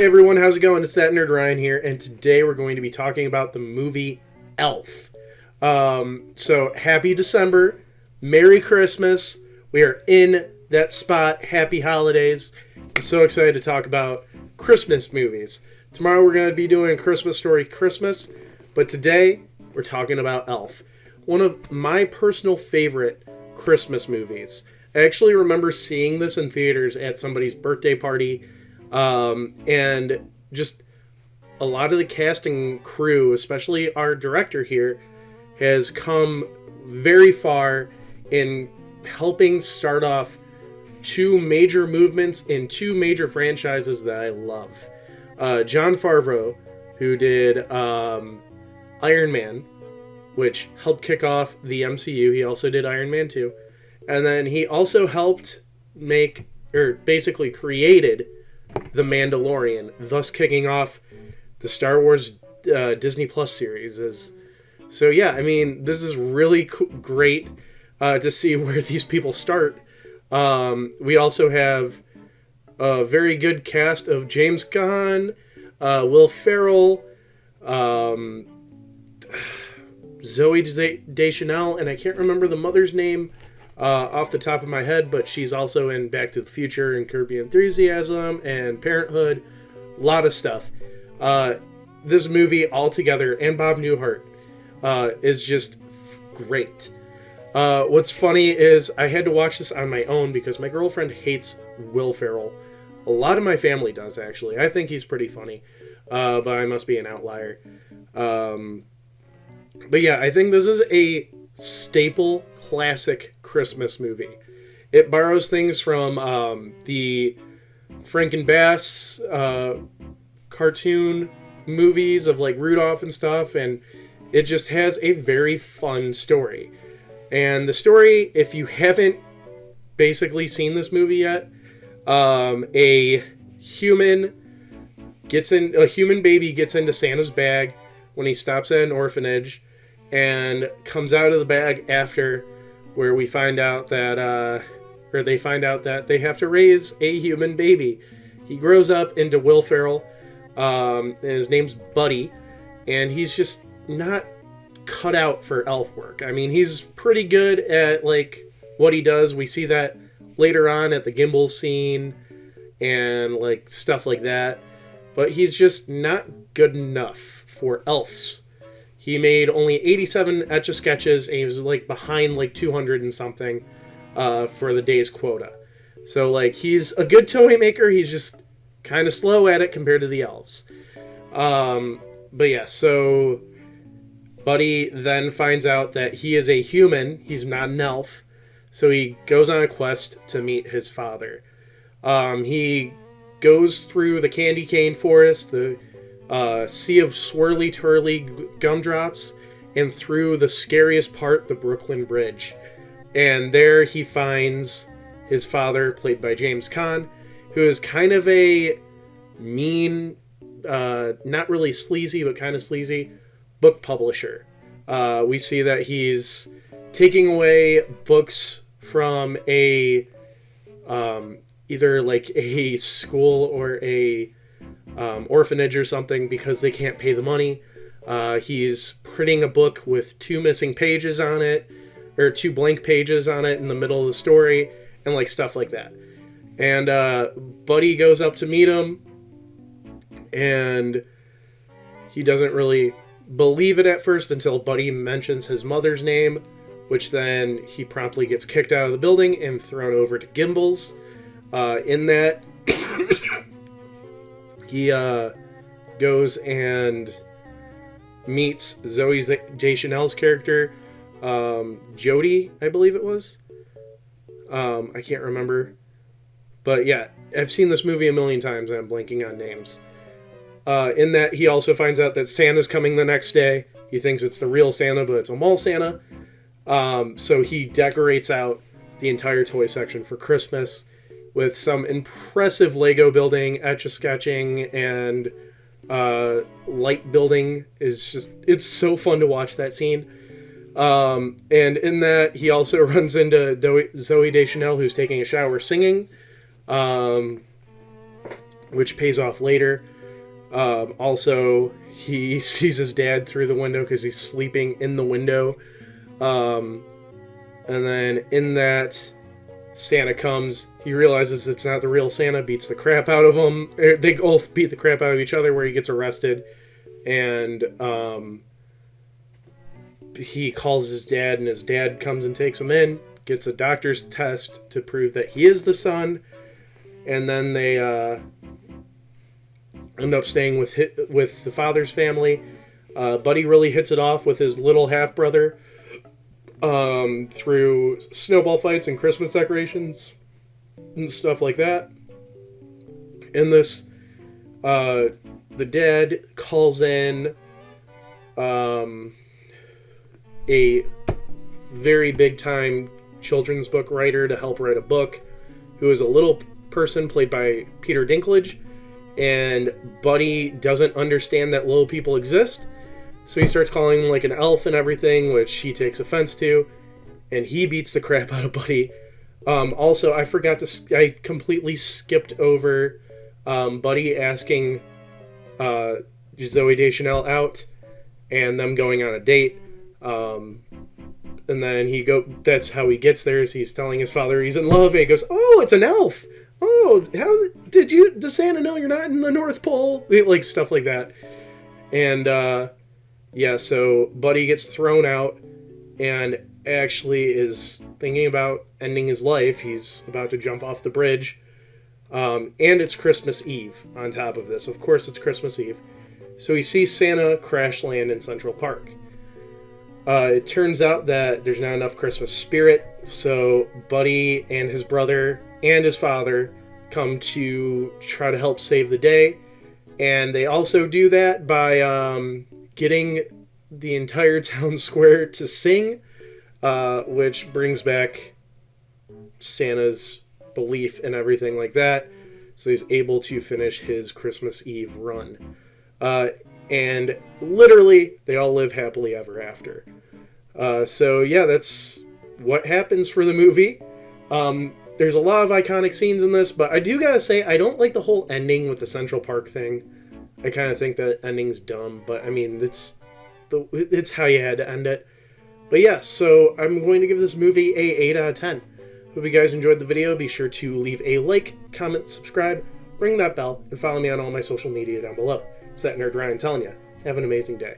everyone, how's it going? It's that nerd Ryan here, and today we're going to be talking about the movie Elf. So happy December, Merry Christmas. We are in that spot. Happy holidays. I'm so excited to talk about Christmas movies. Tomorrow we're going to be doing Christmas Story Christmas, but today we're talking about Elf. One of my personal favorite Christmas movies. I actually remember seeing this in theaters at somebody's birthday party. And just a lot of the casting crew, especially our director here, has come very far in helping start off two major movements in two major franchises that I love. Jon Favreau, who did Iron Man, which helped kick off the MCU. He also did Iron Man 2. And then he also helped make, or basically created, The Mandalorian, thus kicking off the Star Wars Disney Plus series. So yeah, I mean, this is really great to see where these people start. We also have a very good cast of James Caan, Will Ferrell, Zoe Deschanel, and I can't remember the mother's name off the top of my head, but she's also in Back to the Future and Curb Your Enthusiasm and Parenthood. A lot of stuff. This movie altogether, and Bob Newhart, is just great. What's funny is I had to watch this on my own because my girlfriend hates Will Ferrell. A lot of my family does, actually. I think he's pretty funny, but I must be an outlier. But yeah, I think this is a staple classic Christmas movie. It borrows things from the Frank and Bass cartoon movies of like Rudolph and stuff, and it just has a very fun story. And the story, if you haven't basically seen this movie yet, a human baby gets into Santa's bag when he stops at an orphanage, and comes out of the bag after, where we find out that, they find out that they have to raise a human baby. He grows up into Will Ferrell, and his name's Buddy, and he's just not cut out for elf work. I mean, he's pretty good at, like, what he does. We see that later on at the gimbal scene, and, like, stuff like that. But he's just not good enough for elves. He made only 87 Etch-a-Sketches, and he was like behind like 200 and something for the day's quota. So like he's a good toy maker, he's just kind of slow at it compared to the elves. But yeah, so Buddy then finds out that he is a human, he's not an elf, so he goes on a quest to meet his father. He goes through the candy cane forest, the sea of swirly twirly gumdrops, and through the scariest part, the Brooklyn Bridge. And there he finds his father, played by James Caan, who is kind of a mean, not really sleazy, but kind of sleazy, book publisher. We see that he's taking away books from a either like a school or a orphanage or something because they can't pay the money. He's printing a book with 2 missing pages on it, or 2 blank pages on it in the middle of the story, and like stuff like that. And Buddy goes up to meet him, and he doesn't really believe it at first until Buddy mentions his mother's name, which then he promptly gets kicked out of the building and thrown over to Gimbals. In that he goes and meets Zoe Deschanel's character, Jody, I believe it was. I can't remember. But yeah, I've seen this movie a million times and I'm blanking on names. In that he also finds out that Santa's coming the next day. He thinks it's the real Santa, but it's a mall Santa. So he decorates out the entire toy section for Christmas with some impressive Lego building, etch-a-sketching, and light building. It's so fun to watch that scene. And in that, he also runs into Zoe Deschanel, who's taking a shower singing, which pays off later. Also, he sees his dad through the window because he's sleeping in the window. And then in that, Santa comes. He realizes it's not the real Santa, beats the crap out of him. They both beat the crap out of each other, where he gets arrested. And he calls his dad, and his dad comes and takes him in, gets a doctor's test to prove that he is the son. And then they end up staying with the father's family. Buddy really hits it off with his little half-brother through snowball fights and Christmas decorations and stuff like that. In this, the dad calls in a very big-time children's book writer to help write a book, who is a little person played by Peter Dinklage. And Buddy doesn't understand that little people exist, so he starts calling him like an elf and everything, which he takes offense to, and he beats the crap out of Buddy. Also, I completely skipped over Buddy asking Zooey Deschanel out and them going on a date. And then that's how he gets there, is he's telling his father he's in love, and he goes, "Oh, it's an elf! Oh, does Santa know you're not in the North Pole?" Like, stuff like that. And, so Buddy gets thrown out and actually is thinking about ending his life. He's about to jump off the bridge. And it's Christmas Eve on top of this. Of course, it's Christmas Eve. So he sees Santa crash land in Central Park. It turns out that there's not enough Christmas spirit, so Buddy and his brother and his father come to try to help save the day. And they also do that by getting the entire town square to sing, which brings back Santa's belief and everything like that. So he's able to finish his Christmas Eve run. And literally, they all live happily ever after. That's what happens for the movie. There's a lot of iconic scenes in this, but I do gotta say, I don't like the whole ending with the Central Park thing. I kind of think that ending's dumb, but I mean, it's how you had to end it. But yeah, so I'm going to give this movie a 8 out of 10. Hope you guys enjoyed the video. Be sure to leave a like, comment, subscribe, ring that bell, and follow me on all my social media down below. It's that nerd Ryan telling you, have an amazing day.